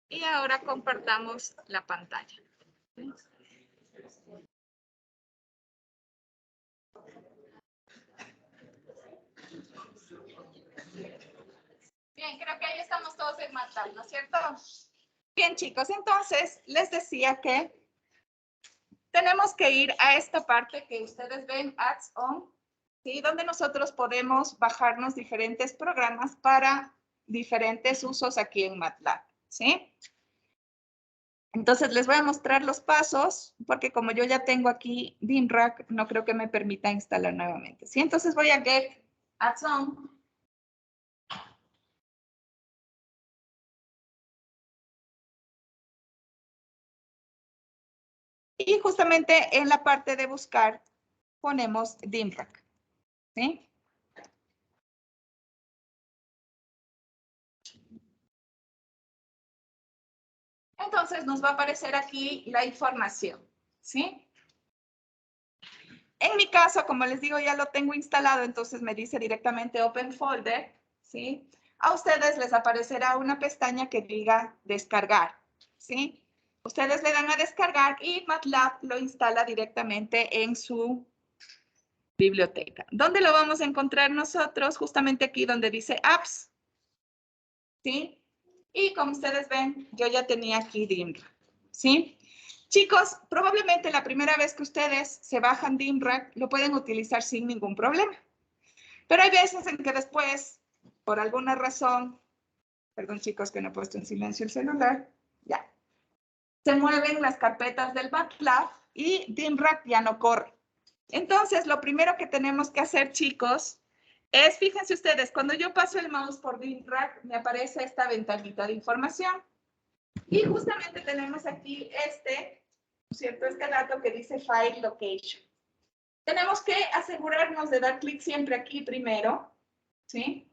Y ahora compartamos la pantalla. Bien, creo que ahí estamos todos en MATLAB, ¿no es cierto? Bien, chicos, entonces les decía que tenemos que ir a esta parte que ustedes ven, Ads On, ¿sí? Donde nosotros podemos bajarnos diferentes programas para diferentes usos aquí en MATLAB, ¿sí? Entonces les voy a mostrar los pasos, porque como yo ya tengo aquí DIMRAC, no creo que me permita instalar nuevamente, ¿sí? Entonces voy a Get Ads On. Y justamente en la parte de buscar ponemos DIMRAC, ¿sí? Entonces nos va a aparecer aquí la información, ¿sí? En mi caso, como les digo, ya lo tengo instalado, entonces me dice directamente Open Folder, ¿sí? A ustedes les aparecerá una pestaña que diga Descargar, ¿sí? Ustedes le dan a Descargar y MATLAB lo instala directamente en su biblioteca. ¿Dónde lo vamos a encontrar nosotros? Justamente aquí donde dice Apps, ¿sí? Y como ustedes ven, yo ya tenía aquí DIMRAC, ¿sí? Chicos, probablemente la primera vez que ustedes se bajan DIMRAC lo pueden utilizar sin ningún problema. Pero hay veces en que después, por alguna razón, perdón chicos que no he puesto en silencio el celular, ya, se mueven las carpetas del MATLAB y DIMRAC ya no corre. Entonces, lo primero que tenemos que hacer, chicos, es, fíjense ustedes, cuando yo paso el mouse por DIMRAC, me aparece esta ventanita de información. Y justamente tenemos aquí ¿cierto? Este dato que dice File Location. Tenemos que asegurarnos de dar clic siempre aquí primero, ¿sí?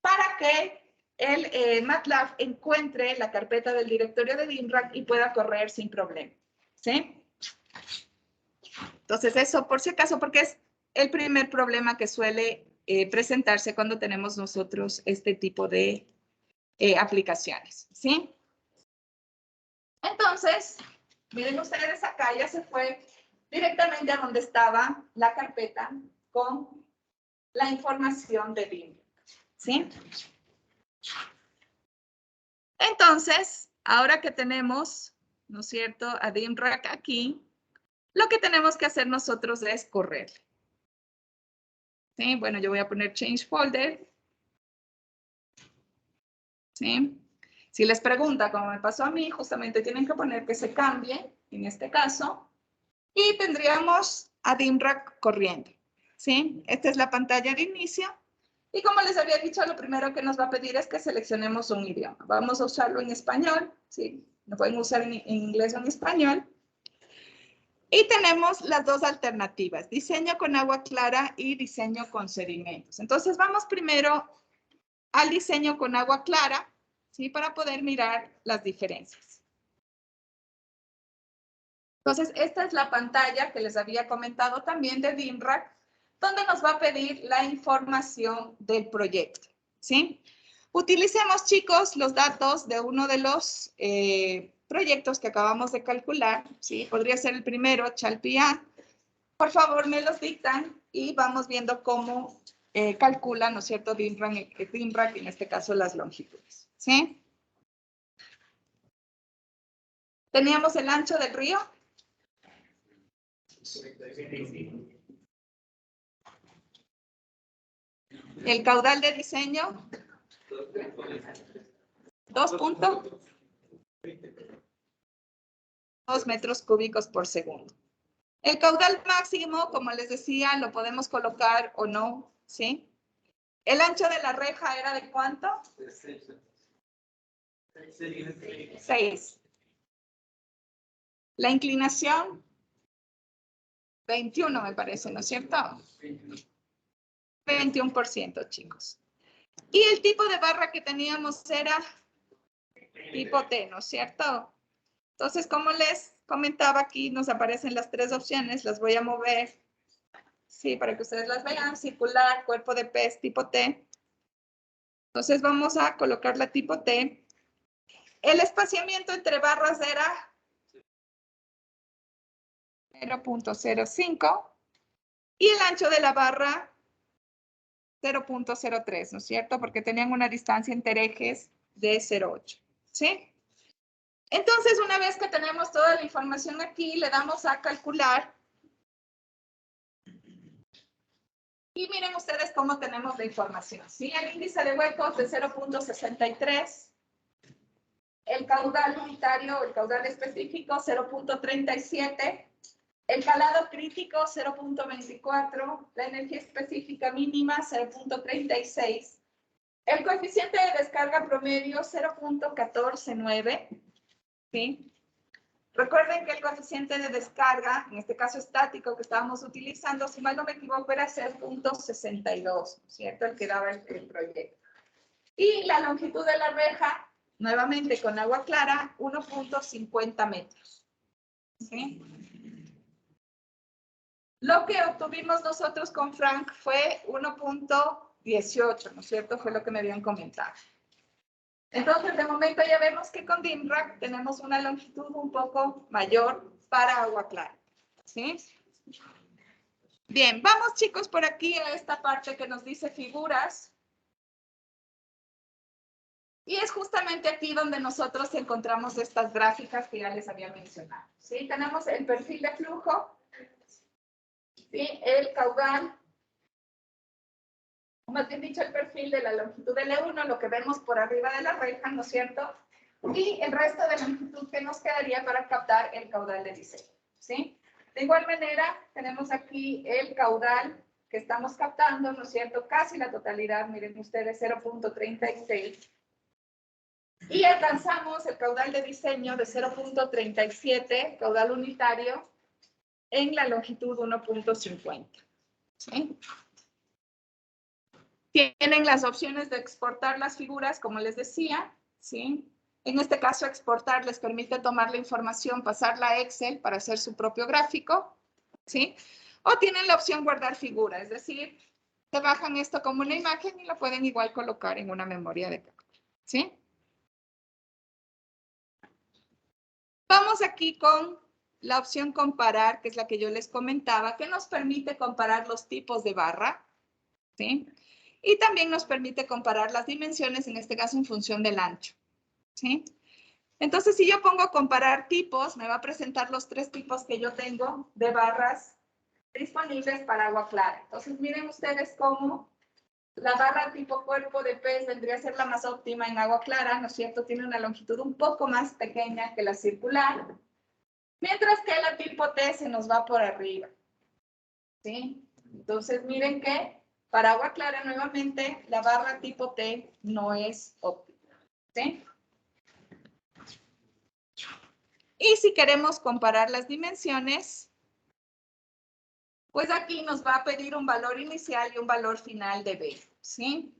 Para que el MATLAB encuentre la carpeta del directorio de DIMRAC y pueda correr sin problema, ¿sí? Entonces, eso por si acaso, porque es el primer problema que suele presentarse cuando tenemos nosotros este tipo de aplicaciones, ¿sí? Entonces, miren ustedes acá, ya se fue directamente a donde estaba la carpeta con la información de DIMRAC, ¿sí? Entonces, ahora que tenemos, ¿no es cierto?, a DIMRAC aquí, lo que tenemos que hacer nosotros es correr. ¿Sí? Bueno, yo voy a poner Change Folder. ¿Sí? Si les pregunta, como me pasó a mí, justamente tienen que poner que se cambie, en este caso, y tendríamos a DIMRAC corriendo. ¿Sí? Esta es la pantalla de inicio. Y como les había dicho, lo primero que nos va a pedir es que seleccionemos un idioma. Vamos a usarlo en español, ¿sí? Lo pueden usar en inglés o en español. Y tenemos las dos alternativas, diseño con agua clara y diseño con sedimentos. Entonces, vamos primero al diseño con agua clara, ¿sí? Para poder mirar las diferencias. Entonces, esta es la pantalla que les había comentado también de DIMRAC, donde nos va a pedir la información del proyecto, ¿sí? Utilicemos, chicos, los datos de uno de los proyectos que acabamos de calcular, ¿sí? Podría ser el primero, Chalpia. Por favor, me los dictan y vamos viendo cómo calculan, ¿no es cierto?, DIMRAC, en este caso las longitudes, ¿sí? Teníamos el ancho del río. El caudal de diseño. 2.2 metros cúbicos por segundo. El caudal máximo, como les decía, lo podemos colocar o no, ¿sí? ¿El ancho de la reja era de cuánto? 6. La inclinación, 21 me parece, ¿no es cierto? 21%, chicos. Y el tipo de barra que teníamos era tipo T, ¿no es cierto? Entonces, como les comentaba, aquí nos aparecen las tres opciones, las voy a mover, sí, para que ustedes las vean, circular, cuerpo de pez, tipo T. Entonces, vamos a colocar la tipo T. El espaciamiento entre barras era 0.05 y el ancho de la barra 0.03, ¿no es cierto? Porque tenían una distancia entre ejes de 0.8, ¿sí? Entonces, una vez que tenemos toda la información aquí, le damos a calcular. Y miren ustedes cómo tenemos la información, ¿sí? El índice de huecos de 0.63, el caudal unitario, el caudal específico 0.37, el calado crítico 0.24, la energía específica mínima 0.36, el coeficiente de descarga promedio 0.149, ¿sí? Recuerden que el coeficiente de descarga, en este caso estático que estábamos utilizando, si mal no me equivoco, era 0.62, ¿cierto? El que daba el proyecto. Y la longitud de la reja, nuevamente con agua clara, 1.50 metros. ¿Sí? Lo que obtuvimos nosotros con Frank fue 1.18, ¿no es cierto? Fue lo que me habían comentado. Entonces, de momento ya vemos que con DIMRAC tenemos una longitud un poco mayor para agua clara. ¿Sí? Bien, vamos chicos por aquí a esta parte que nos dice figuras. Y es justamente aquí donde nosotros encontramos estas gráficas que ya les había mencionado. ¿Sí? Tenemos el perfil de flujo, ¿sí? El caudal, o más bien dicho, el perfil de la longitud L1, lo que vemos por arriba de la reja, ¿no es cierto? Y el resto de longitud que nos quedaría para captar el caudal de diseño, ¿sí? De igual manera, tenemos aquí el caudal que estamos captando, ¿no es cierto? Casi la totalidad, miren ustedes, 0.36. Y alcanzamos el caudal de diseño de 0.37, caudal unitario, en la longitud 1.50. ¿Sí? Tienen las opciones de exportar las figuras, como les decía, ¿sí? En este caso, exportar les permite tomar la información, pasarla a Excel para hacer su propio gráfico, ¿sí? O tienen la opción guardar figura, es decir, se bajan esto como una imagen y lo pueden igual colocar en una memoria de cálculo, ¿sí? Vamos aquí con la opción comparar, que es la que yo les comentaba, que nos permite comparar los tipos de barra, ¿sí? Y también nos permite comparar las dimensiones, en este caso en función del ancho, ¿sí? Entonces, si yo pongo comparar tipos, me va a presentar los 3 tipos que yo tengo de barras disponibles para agua clara. Entonces, miren ustedes cómo la barra tipo cuerpo de pez vendría a ser la más óptima en agua clara, ¿no es cierto? Tiene una longitud un poco más pequeña que la circular, mientras que la tipo T se nos va por arriba, ¿sí? Entonces, miren que para agua clara, nuevamente, la barra tipo T no es óptima, ¿sí? Y si queremos comparar las dimensiones, pues aquí nos va a pedir un valor inicial y un valor final de B, ¿sí?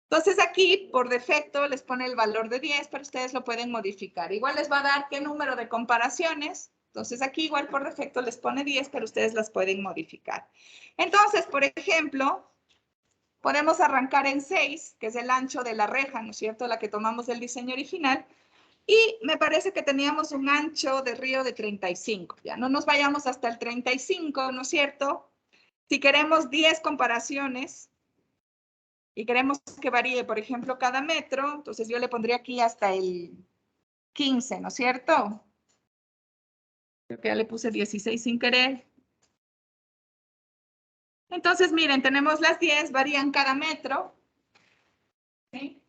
Entonces aquí, por defecto, les pone el valor de 10, pero ustedes lo pueden modificar. Igual les va a dar qué número de comparaciones. Entonces aquí igual por defecto les pone 10, pero ustedes las pueden modificar. Entonces, por ejemplo, podemos arrancar en 6, que es el ancho de la reja, ¿no es cierto? La que tomamos del diseño original. Y me parece que teníamos un ancho de río de 35. Ya no nos vayamos hasta el 35, ¿no es cierto? Si queremos 10 comparaciones y queremos que varíe, por ejemplo, cada metro, entonces yo le pondría aquí hasta el 15, ¿no es cierto? Creo que ya le puse 16 sin querer. Entonces, miren, tenemos las 10, varían cada metro. ¿Sí?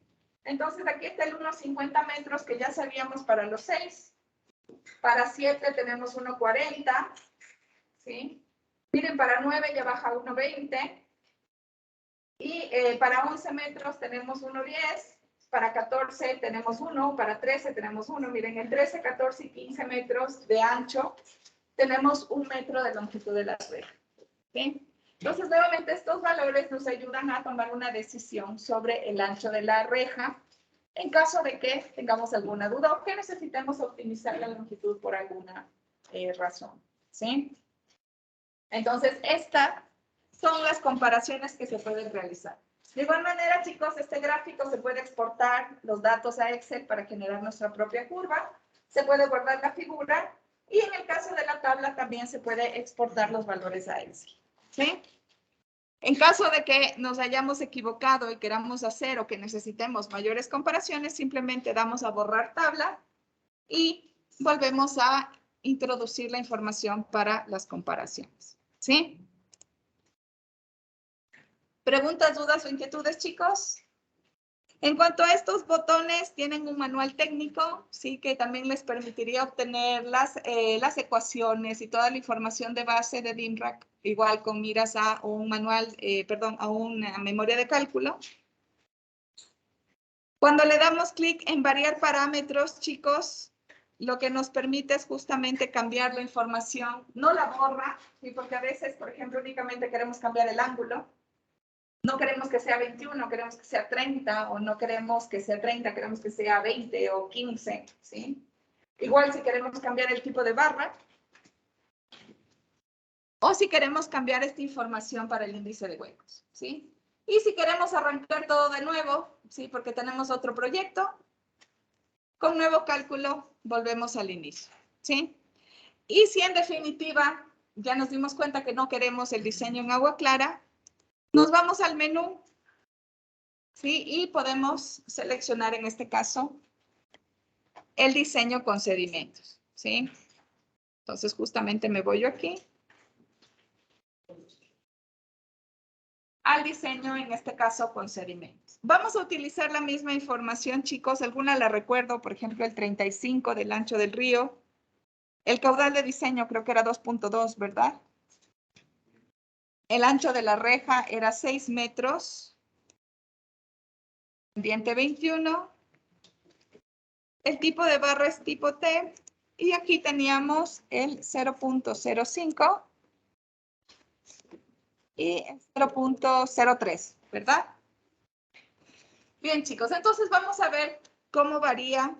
Entonces, aquí está el 1,50 metros que ya sabíamos para los 6. Para 7 tenemos 1,40. ¿Sí? Miren, para 9 ya baja 1,20. Y para 11 metros tenemos 1,10. Para 14 tenemos 1. Para 13 tenemos 1. Miren, en 13, 14 y 15 metros de ancho tenemos 1 metro de longitud de la reja. ¿Sí? Entonces, nuevamente, estos valores nos ayudan a tomar una decisión sobre el ancho de la reja en caso de que tengamos alguna duda o que necesitemos optimizar la longitud por alguna razón. ¿Sí? Entonces, estas son las comparaciones que se pueden realizar. De igual manera, chicos, este gráfico se puede exportar los datos a Excel para generar nuestra propia curva. Se puede guardar la figura y en el caso de la tabla también se puede exportar los valores a Excel. ¿Sí? En caso de que nos hayamos equivocado y queramos hacer o que necesitemos mayores comparaciones, simplemente damos a borrar tabla y volvemos a introducir la información para las comparaciones. ¿Sí? ¿Preguntas, dudas o inquietudes, chicos? En cuanto a estos botones, tienen un manual técnico, sí, que también les permitiría obtener las ecuaciones y toda la información de base de DIMRAC, igual con miras a un manual, a una memoria de cálculo. Cuando le damos clic en variar parámetros, chicos, lo que nos permite es justamente cambiar la información, no la borra, ¿sí? Porque a veces, por ejemplo, únicamente queremos cambiar el ángulo. No queremos que sea 21, queremos que sea 30, o no queremos que sea 30, queremos que sea 20 o 15, ¿sí? Igual si queremos cambiar el tipo de barra, o si queremos cambiar esta información para el índice de huecos, ¿sí? Y si queremos arrancar todo de nuevo, ¿sí? Porque tenemos otro proyecto, con nuevo cálculo volvemos al inicio, ¿sí? Y si en definitiva ya nos dimos cuenta que no queremos el diseño en agua clara, nos vamos al menú, ¿sí? Y podemos seleccionar en este caso el diseño con sedimentos, ¿sí? Entonces justamente me voy yo aquí al diseño, en este caso con sedimentos. Vamos a utilizar la misma información, chicos. Alguna la recuerdo, por ejemplo, el 35 del ancho del río. El caudal de diseño creo que era 2.2, ¿verdad? El ancho de la reja era 6 metros. Pendiente 21. El tipo de barra es tipo T. Y aquí teníamos el 0.05 y el 0.03, ¿verdad? Bien, chicos, entonces vamos a ver cómo varía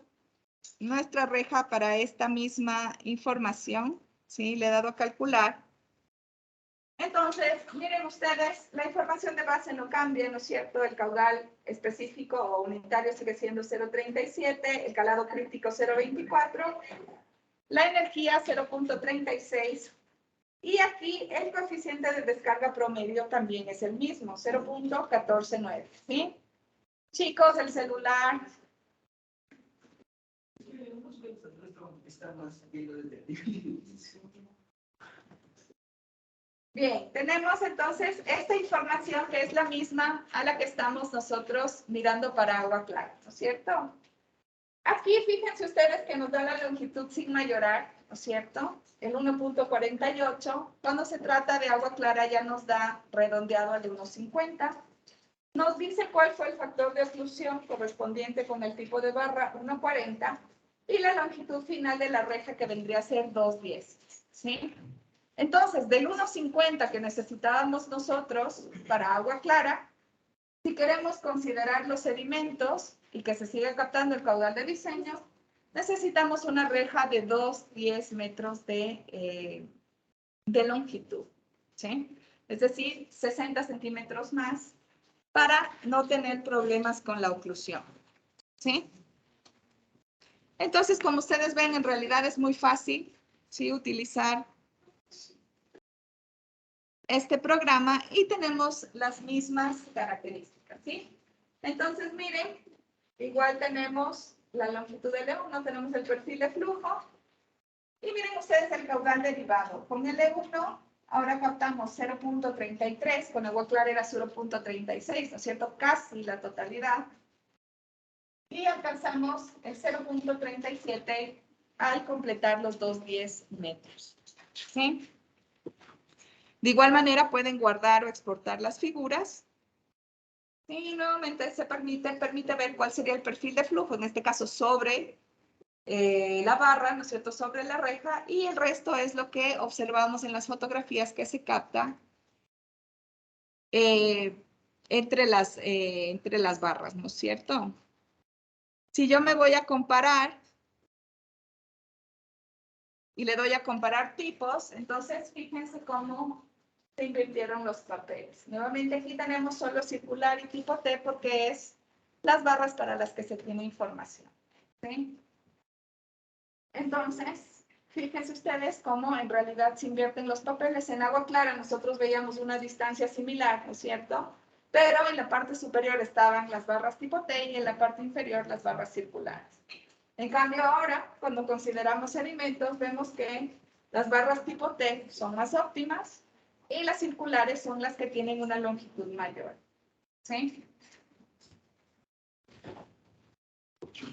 nuestra reja para esta misma información. ¿Sí? Le he dado a calcular. Entonces, miren ustedes, la información de base no cambia, ¿no es cierto? El caudal específico o unitario sigue siendo 0.37, el calado crítico 0.24, la energía 0.36 y aquí el coeficiente de descarga promedio también es el mismo, 0.149, ¿sí? Chicos, el celular. Bien, tenemos entonces esta información que es la misma a la que estamos nosotros mirando para agua clara, ¿no es cierto? Aquí fíjense ustedes que nos da la longitud sin mayorar, ¿no es cierto? El 1.48. Cuando se trata de agua clara ya nos da redondeado al 1.50. Nos dice cuál fue el factor de oclusión correspondiente con el tipo de barra 1.40 y la longitud final de la reja que vendría a ser 2.10, ¿sí? Entonces, del 1.50 que necesitábamos nosotros para agua clara, si queremos considerar los sedimentos y que se siga captando el caudal de diseño, necesitamos una reja de 2.10 metros de longitud, ¿sí? Es decir, 60 centímetros más para no tener problemas con la oclusión, ¿sí? Entonces, como ustedes ven, en realidad es muy fácil, ¿sí? Utilizar este programa y tenemos las mismas características, ¿sí? Entonces, miren, igual tenemos la longitud del E1, tenemos el perfil de flujo y miren ustedes el caudal derivado. Con el E1 ahora captamos 0.33, con agua clara era 0.36, ¿no es cierto? Casi la totalidad. Y alcanzamos el 0.37 al completar los 2.10 metros, ¿sí? De igual manera pueden guardar o exportar las figuras. Y nuevamente se permite ver cuál sería el perfil de flujo, en este caso sobre la barra, ¿no es cierto?, sobre la reja, y el resto es lo que observamos en las fotografías que se capta entre las barras, ¿no es cierto? Si yo me voy a comparar y le doy a comparar tipos, entonces fíjense cómo se invirtieron los papeles. Nuevamente aquí tenemos solo circular y tipo T porque es las barras para las que se tiene información. ¿Sí? Entonces, fíjense ustedes cómo en realidad se invierten los papeles. En agua clara nosotros veíamos una distancia similar, ¿no es cierto? Pero en la parte superior estaban las barras tipo T y en la parte inferior las barras circulares. En cambio ahora, cuando consideramos sedimentos, vemos que las barras tipo T son más óptimas y las circulares son las que tienen una longitud mayor. ¿Sí?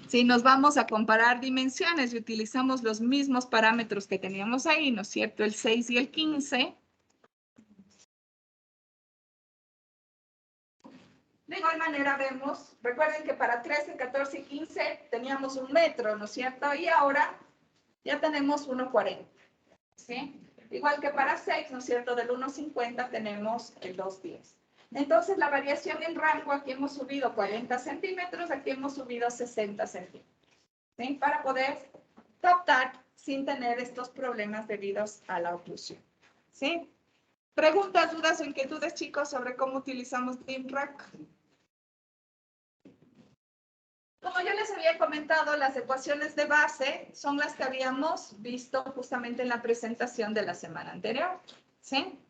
Si nos vamos a comparar dimensiones y utilizamos los mismos parámetros que teníamos ahí, ¿no es cierto? El 6 y el 15. De igual manera vemos, recuerden que para 13, 14 y 15 teníamos 1 metro, ¿no es cierto? Y ahora ya tenemos 1,40. ¿Sí? Igual que para 6, ¿no es cierto? Del 1,50 tenemos el 2,10. Entonces, la variación en rango, aquí hemos subido 40 centímetros, aquí hemos subido 60 centímetros. ¿Sí? Para poder captar sin tener estos problemas debidos a la oclusión. ¿Sí? ¿Preguntas, dudas o inquietudes, chicos, sobre cómo utilizamos DIMRAC? Como yo les había comentado, las ecuaciones de base son las que habíamos visto justamente en la presentación de la semana anterior. ¿Sí?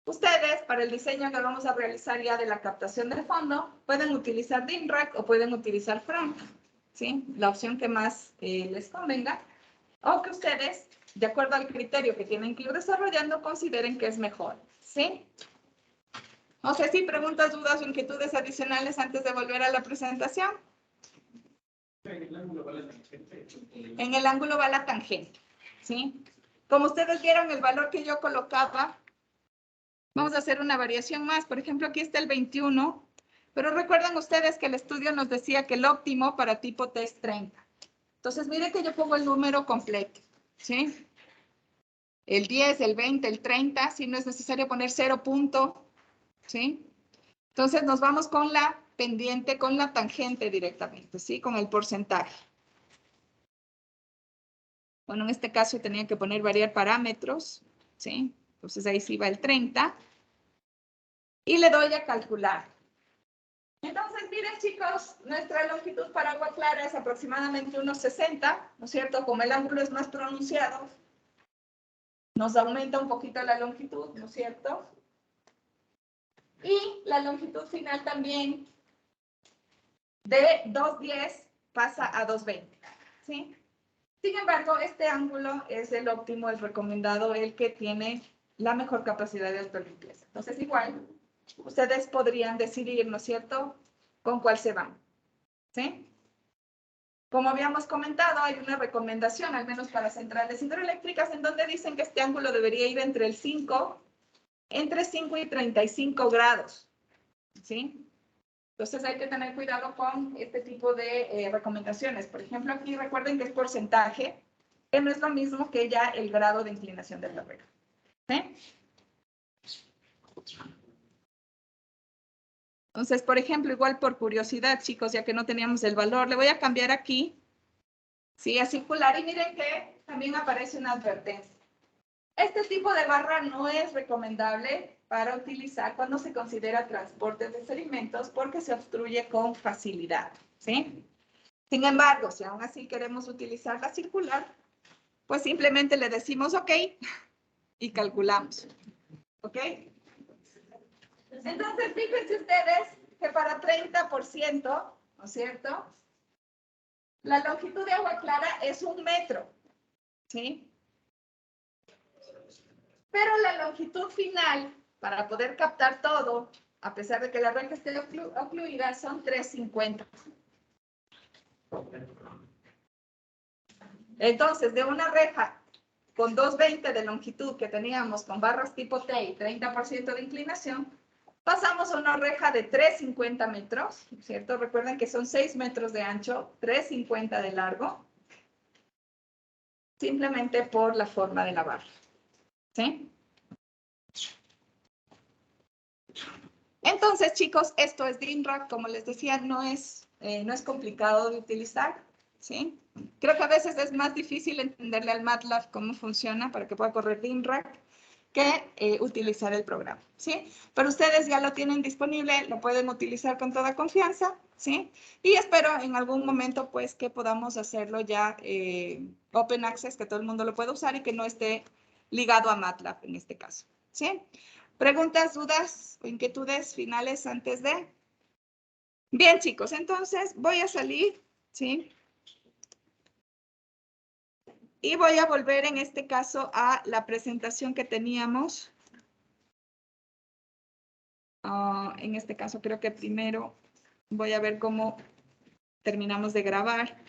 Ustedes, para el diseño que vamos a realizar ya de la captación de fondo, pueden utilizar DIMRAC o pueden utilizar Frank. ¿Sí? La opción que más les convenga. O que ustedes, de acuerdo al criterio que tienen que ir desarrollando, consideren que es mejor. ¿Sí? No sé si preguntas, dudas o inquietudes adicionales antes de volver a la presentación. En el ángulo va la tangente. En el ángulo va la tangente. ¿Sí? Como ustedes vieron, el valor que yo colocaba, vamos a hacer una variación más. Por ejemplo, aquí está el 21. Pero recuerden ustedes que el estudio nos decía que el óptimo para tipo T es 30. Entonces, miren que yo pongo el número completo. ¿Sí? El 10, el 20, el 30, si no es necesario poner 0 punto. ¿Sí? Entonces nos vamos con la pendiente, con la tangente directamente, ¿sí? Con el porcentaje. Bueno, en este caso tenía que poner variar parámetros, ¿sí? Entonces ahí sí va el 30. Y le doy a calcular. Entonces, miren chicos, nuestra longitud para agua clara es aproximadamente 1,60, ¿no es cierto? Como el ángulo es más pronunciado, nos aumenta un poquito la longitud, ¿no es cierto? Y la longitud final también de 2,10 pasa a 2,20, ¿sí? Sin embargo, este ángulo es el óptimo, el recomendado, el que tiene la mejor capacidad de autolimpieza. Entonces, igual, ustedes podrían decidir, ¿no es cierto?, con cuál se van, ¿sí? Como habíamos comentado, hay una recomendación, al menos para centrales hidroeléctricas, en donde dicen que este ángulo debería ir entre 5 y 35 grados, ¿sí? Entonces hay que tener cuidado con este tipo de recomendaciones. Por ejemplo, aquí recuerden que es porcentaje, que no es lo mismo que ya el grado de inclinación del terreno. ¿Sí? Entonces, por ejemplo, igual por curiosidad, chicos, ya que no teníamos el valor, le voy a cambiar aquí, ¿sí? A circular, y miren que también aparece una advertencia. Este tipo de barra no es recomendable para utilizar cuando se considera transporte de sedimentos porque se obstruye con facilidad, ¿sí? Sin embargo, si aún así queremos utilizar la circular, pues simplemente le decimos OK y calculamos, ¿ok? Entonces, fíjense ustedes que para 30%, ¿no es cierto?, la longitud de agua clara es 1 metro, ¿sí? Pero la longitud final, para poder captar todo, a pesar de que la reja esté ocluida, son 3,50. Entonces, de una reja con 2,20 de longitud que teníamos con barras tipo T y 30% de inclinación, pasamos a una reja de 3,50 metros, ¿cierto? Recuerden que son 6 metros de ancho, 3,50 de largo, simplemente por la forma de la barra, ¿sí? Entonces, chicos, esto es DIMRAC, como les decía, no es complicado de utilizar, ¿sí? Creo que a veces es más difícil entenderle al MATLAB cómo funciona para que pueda correr DIMRAC. que utilizar el programa, ¿sí? Pero ustedes ya lo tienen disponible, lo pueden utilizar con toda confianza, ¿sí? Y espero en algún momento, pues, que podamos hacerlo ya Open Access, que todo el mundo lo pueda usar y que no esté ligado a MATLAB en este caso, ¿sí? ¿Preguntas, dudas o inquietudes finales antes de? Bien, chicos, entonces voy a salir, ¿sí? Y voy a volver en este caso a la presentación que teníamos. En este caso creo que primero voy a ver cómo terminamos de grabar.